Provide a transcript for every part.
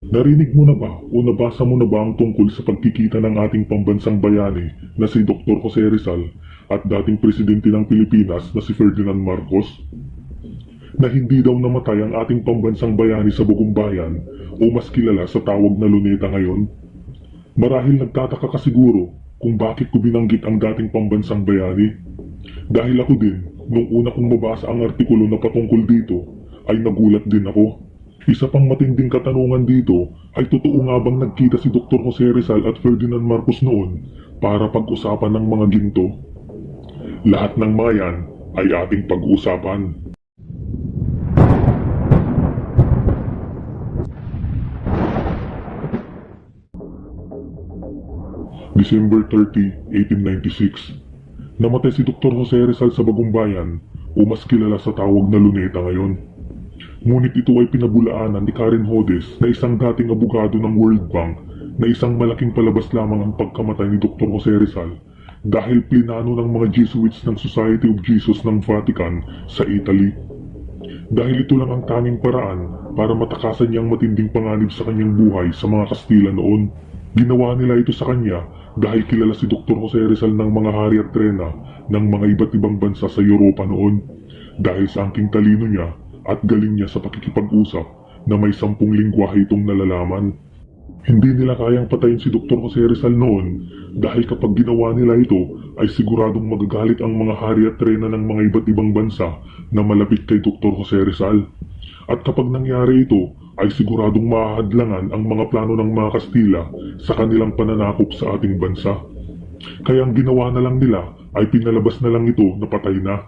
Narinig mo na ba o nabasa mo na ba ang tungkol sa pagkikita ng ating pambansang bayani na si Dr. Jose Rizal at dating presidente ng Pilipinas na si Ferdinand Marcos? Na hindi daw namatay ang ating pambansang bayani sa bugong bayan o mas kilala sa tawag na luneta ngayon? Marahil nagtataka ka siguro kung bakit ko binanggit ang dating pambansang bayani. Dahil ako din, nung una kong mabasa ang artikulo na patungkol dito, ay nagulat din ako. Isa pang matinding katanungan dito ay totoo nga bang nagkita si Dr. Jose Rizal at Ferdinand Marcos noon para pag-usapan ng mga ginto? Lahat ng mga yan ay ating pag-uusapan. December 30, 1896. Namatay si Dr. Jose Rizal sa Bagong Bayan o mas kilala sa tawag na Luneta ngayon. Ngunit ito ay pinabulaanan ni Karen Hodes na isang dating abogado ng World Bank na isang malaking palabas lamang ang pagkamatay ni Dr. Jose Rizal dahil plinano ng mga Jesuits ng Society of Jesus ng Vatican sa Italy. Dahil ito lang ang tanging paraan para matakasan niyang matinding panganib sa kanyang buhay sa mga Kastila noon. Ginawa nila ito sa kanya dahil kilala si Dr. Jose Rizal ng mga hari at reyna ng mga iba't ibang bansa sa Europa noon dahil sa angking talino niya at galing niya sa pakikipag-usap na may 10 lingwahe itong nalalaman. Hindi nila kayang patayin si Dr. Jose Rizal noon dahil kapag ginawa nila ito ay siguradong magagalit ang mga hari at reyna ng mga iba't ibang bansa na malapit kay Dr. Jose Rizal. At kapag nangyari ito ay siguradong mahahadlangan ang mga plano ng mga Kastila sa kanilang pananakop sa ating bansa. Kaya ang ginawa na lang nila ay pinalabas na lang ito na patay na.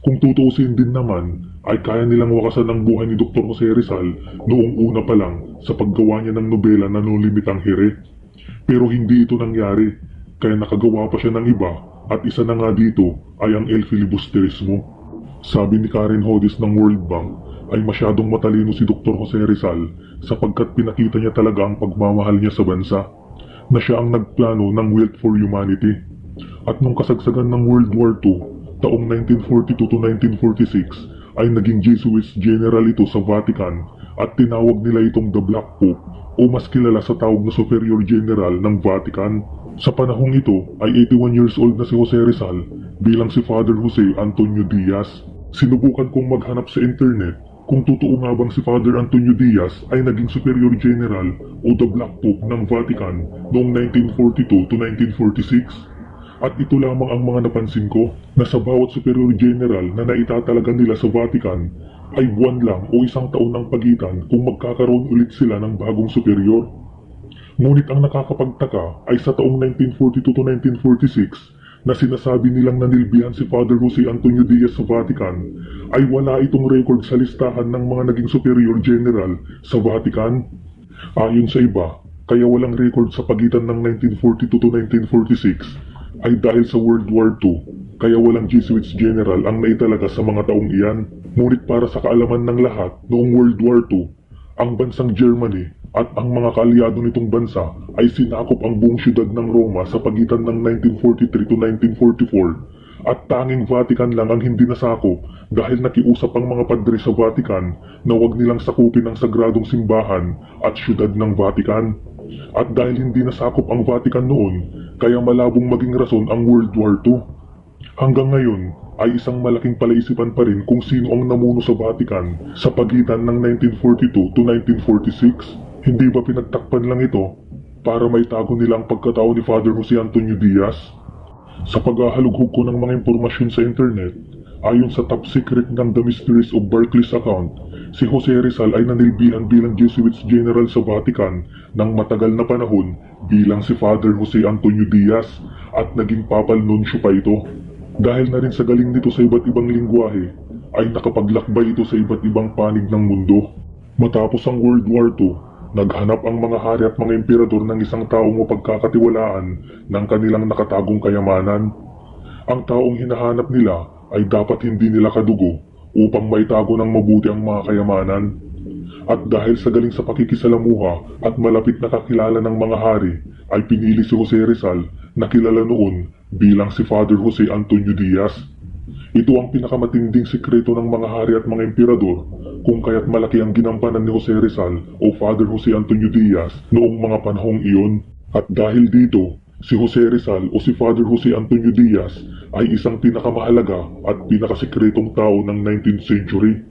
Kung tutuusin din naman, ay kaya nilang wakasan ang buhay ni Dr. Jose Rizal noong una pa lang sa paggawa niya ng nobela na No Limitang Here. Pero hindi ito nangyari, kaya nakagawa pa siya ng iba at isa na nga dito ay ang El Filibusterismo. Sabi ni Karen Hodes ng World Bank ay masyadong matalino si Dr. Jose Rizal sapagkat pinakita niya talaga ang pagmamahal niya sa bansa, na siya ang nagplano ng Wealth for Humanity. At nung kasagsagan ng World War II, taong 1942 to 1946 ay naging Jesuits General ito sa Vatican at tinawag nila itong The Black Pope o mas kilala sa tawag na Superior General ng Vatican. Sa panahong ito ay 81 years old na si Jose Rizal bilang si Father Jose Antonio Diaz. Sinubukan kong maghanap sa internet kung totoo nga bang si Father Antonio Diaz ay naging Superior General o The Black Pope ng Vatican noong 1942 to 1946. At ito lamang ang mga napansin ko na sa bawat Superior General na naitatalaga nila sa Vatican ay buwan lang o isang taon ng pagitan kung magkakaroon ulit sila ng bagong superior. Ngunit ang nakakapagtaka ay sa taong 1942 to 1946 na sinasabi nilang nanilbihan si Father Jose Antonio Diaz sa Vatican ay wala itong record sa listahan ng mga naging Superior General sa Vatican. Ayon sa iba, kaya walang record sa pagitan ng 1942 to 1946 ay dahil sa World War II, kaya walang Jesuits General ang naitalaga sa mga taong iyan. Ngunit para sa kaalaman ng lahat, noong World War II, ang bansang Germany at ang mga kaalyado nitong bansa ay sinakop ang buong syudad ng Roma sa pagitan ng 1943 to 1944 at tanging Vatican lang ang hindi nasakop dahil nakiusap ang mga padre sa Vatican na wag nilang sakupin ang sagradong simbahan at syudad ng Vatican. At dahil hindi nasakop ang Vatican noon, kaya malabong maging rason ang World War II. Hanggang ngayon ay isang malaking palaisipan pa rin kung sino ang namuno sa Vatican sa pagitan ng 1942 to 1946. Hindi ba pinagtakpan lang ito para may tago nila ang pagkatao ni Father Jose Antonio Diaz? Sa paghahalughog ko ng mga impormasyon sa internet, ayon sa top secret ng The Mysteries of Barclays account, si Jose Rizal ay nanilbihan bilang Jesuits General sa Vatican ng matagal na panahon bilang si Father Jose Antonio Diaz at naging papal nunsyo pa ito. Dahil na rin sa galing nito sa iba't ibang lingwahe, ay nakapaglakbay ito sa iba't ibang panig ng mundo. Matapos ang World War II, naghanap ang mga hari at mga emperador ng isang taong mapagkakatiwalaan ng kanilang nakatagong kayamanan. Ang taong hinahanap nila ay dapat hindi nila kadugo upang maitago ng mabuti ang mga kayamanan. At dahil sa galing sa pakikisalamuha at malapit na kakilala ng mga hari, ay pinili si Jose Rizal na kilala noon bilang si Father Jose Antonio Diaz. Ito ang pinakamatinding sikreto ng mga hari at mga emperador kung kaya't malaki ang ginampanan ni Jose Rizal o Father Jose Antonio Diaz noong mga panahong iyon. At dahil dito, si Jose Rizal o si Father Jose Antonio Diaz ay isang pinakamahalaga at pinakasikretong tao ng 19th century.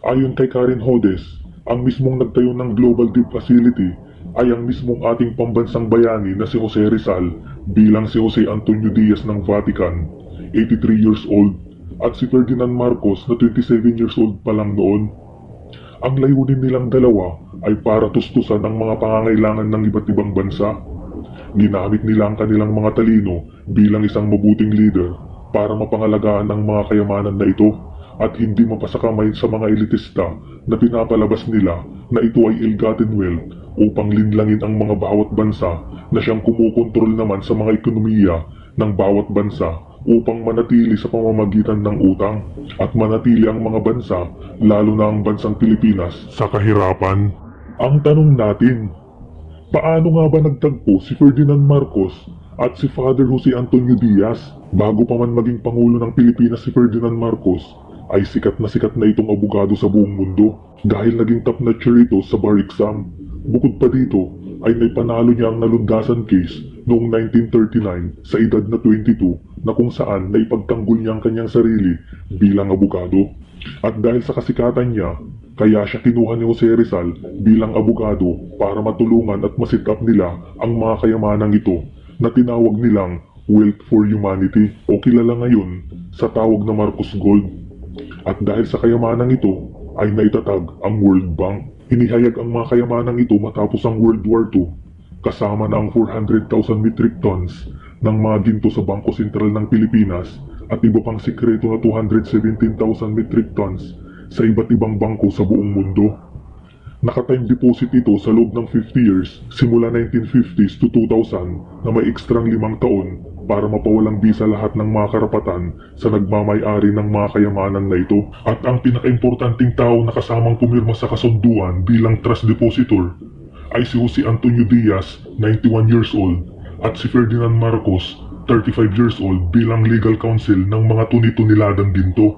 Ayon kay Karen Hodes, ang mismong nagtayo ng Global Deep Facility ay ang mismong ating pambansang bayani na si Jose Rizal bilang si Jose Antonio Diaz ng Vatican, 83 years old, at si Ferdinand Marcos na 27 years old pa lang noon. Ang layunin nilang dalawa ay para tustusan ang mga pangangailangan ng iba't ibang bansa. Ginamit nila ang kanilang mga talino bilang isang mabuting leader para mapangalagaan ang mga kayamanan na ito at hindi mapasakamay sa mga elitista na pinapalabas nila na ito ay ill-gotten wealth upang linlangin ang mga bawat bansa na siyang kumukontrol naman sa mga ekonomiya ng bawat bansa upang manatili sa pamamagitan ng utang at manatili ang mga bansa, lalo na ang bansang Pilipinas, sa kahirapan. Ang tanong natin, paano nga ba nagtagpo si Ferdinand Marcos at si Father Jose Antonio Diaz? Bago pa man maging Pangulo ng Pilipinas si Ferdinand Marcos, ay sikat na itong abogado sa buong mundo dahil naging top notcher ito sa bar exam. Bukod pa dito, ay may panalo niya ang nalundasan case noong 1939 sa edad na 22 na kung saan naipagtanggol niya ang kanyang sarili bilang abogado. At dahil sa kasikatan niya, kaya siya kinuha ni Jose Rizal bilang abogado para matulungan at masit up nila ang mga kayamanang ito na tinawag nilang Wealth for Humanity o kilala ngayon sa tawag na Marcos Gold. At dahil sa kayamanang ito ay naitatag ang World Bank. Inihayag ang mga kayamanang ito matapos ang World War II kasama na ang 400,000 metric tons ng mga ginto sa Bangko Sentral ng Pilipinas at iba pang sikreto na 217,000 metric tons sa iba't ibang bangko sa buong mundo. Naka-time deposit ito sa loob ng 50 years simula 1950s to 2000 na may ekstrang 5 taon para mapawalang bisa lahat ng mga karapatan sa nagmamay-ari ng mga kayamanan na ito. At ang pinaka-importanting tao na kasamang pumirma sa kasunduan bilang trust depositor ay si Jose Antonio Diaz, 91 years old, at si Ferdinand Marcos, 35 years old bilang legal counsel ng mga tuni-tuniladang ginto.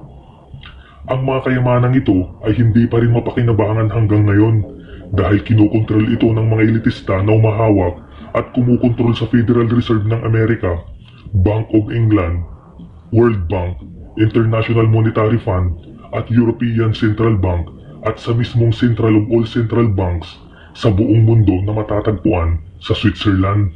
Ang mga kayamanang ito ay hindi pa rin mapakinabangan hanggang ngayon dahil kinukontrol ito ng mga elitista na umahawak at kumukontrol sa Federal Reserve ng Amerika, Bank of England, World Bank, International Monetary Fund at European Central Bank at sa mismong Central of all Central Banks sa buong mundo na matatagpuan sa Switzerland.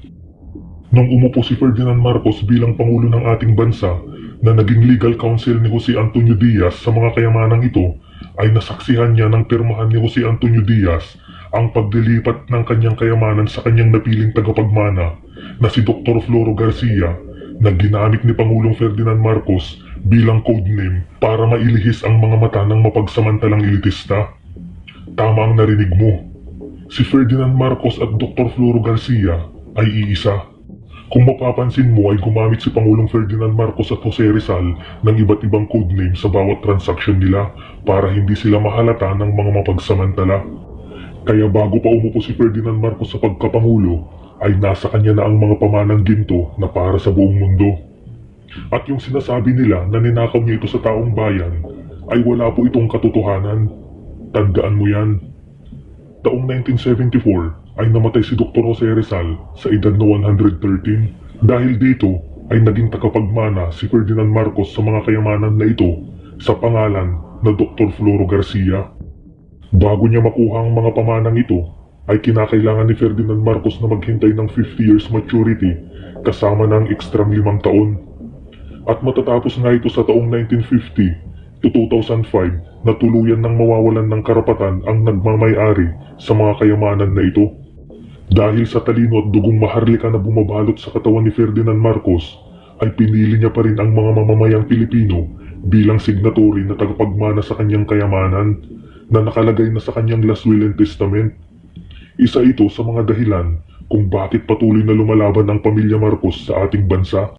Nung umupo si Ferdinand Marcos bilang Pangulo ng ating bansa na naging legal counsel ni Jose Antonio Diaz sa mga kayamanang ito, ay nasaksihan niya ng pirmahan ni Jose Antonio Diaz ang pagdilipat ng kanyang kayamanan sa kanyang napiling tagapagmana na si Dr. Floro Garcia na ginamit ni Pangulong Ferdinand Marcos bilang codename para mailihis ang mga mata ng mapagsamantalang elitista. Tama ang narinig mo. Si Ferdinand Marcos at Dr. Floro Garcia ay iisa. Kung mapapansin mo ay gumamit si Pangulong Ferdinand Marcos at Jose Rizal ng iba't ibang codename sa bawat transaksyon nila para hindi sila mahalata ng mga mapagsamantala. Kaya bago pa umupo si Ferdinand Marcos sa pagkapangulo, ay nasa kanya na ang mga pamanang ginto na para sa buong mundo. At yung sinasabi nila na ninakaw niya ito sa taong bayan, ay wala po itong katotohanan. Tandaan mo yan. Taong 1974 ay namatay si Dr. Jose Rizal sa edad na 113. Dahil dito ay naging tagapagmana si Ferdinand Marcos sa mga kayamanan na ito sa pangalan na Dr. Floro Garcia. Bago niya makuha ang mga pamanang ito, ay kinakailangan ni Ferdinand Marcos na maghintay ng 50 years maturity kasama ng ekstrang 5 taon. At matatapos nga ito sa taong 1950 to 2005 na tuluyan ng mawawalan ng karapatan ang nagmamay-ari sa mga kayamanan na ito. Dahil sa talino at dugong maharlika na bumabalot sa katawan ni Ferdinand Marcos, ay pinili niya pa rin ang mga mamamayang Pilipino bilang signatory na tagapagmana sa kanyang kayamanan na nakalagay na sa kanyang last will and testament. Isa ito sa mga dahilan kung bakit patuloy na lumalaban ang pamilya Marcos sa ating bansa.